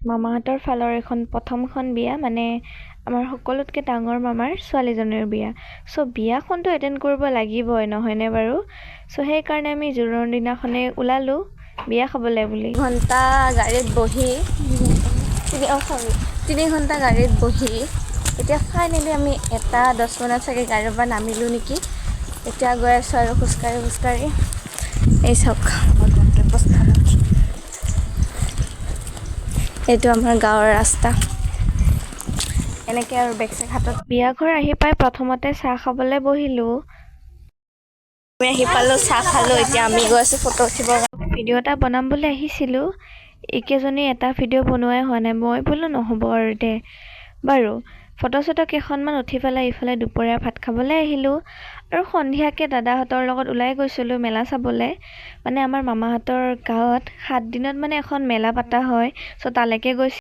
মামাহঁতৰ ফালৰ এখন প্ৰথমখন বিয়া, মানে আমাৰ সকলোতকৈ ডাঙৰ মামাৰ ছোৱালীজনীৰ বিয়া। চ' বিয়াখনতো এটেণ্ড কৰিব লাগিবই, নহয়নে বাৰু? চ' সেইকাৰণে আমি জোৰোণৰ দিনাখনে ওলালোঁ বিয়া খাবলৈ বুলি। ঘণ্টা গাড়ীত বহি 3 ঘণ্টা গাড়ীত বহি এতিয়া ফাইনেলি আমি 1:10 মানত চাগে গাড়ীৰ পৰা নামিলোঁ নেকি। এতিয়া গৈ আছোঁ আৰু খোজকাঢ়ি এই চাওক, এইটো আমাৰ গাঁৱৰ ৰাস্তা। এনেকৈ আৰু বেক চেক হাতত। বিয়াঘৰ আহি পাই প্ৰথমতে চাহ খাবলৈ বহিলোঁ। আমি আহি পালোঁ, চাহ খালোঁ। এতিয়া আমি গৈ আছোঁ ফটো উঠিবৰ কাৰণে। ভিডিঅ' এটা বনাম বুলি আহিছিলোঁ, এইকেইজনী এটা ভিডিঅ' বনোৱাই হোৱা নাই। মই বোলো নহ'ব আৰু দে বাৰু, ফটো চটো কেইখনমান উঠি পেলাই ইফালে দুপৰীয়া ভাত খাবলৈ আহিলোঁ। আৰু সন্ধিয়াকৈ দাদাহঁতৰ লগত ওলাই গৈছিলোঁ মেলা চাবলৈ। মানে আমাৰ মামাহঁতৰ গাঁৱত 7 দিনত মানে এখন মেলা পতা হয়, চ' তালৈকে গৈছিলোঁ।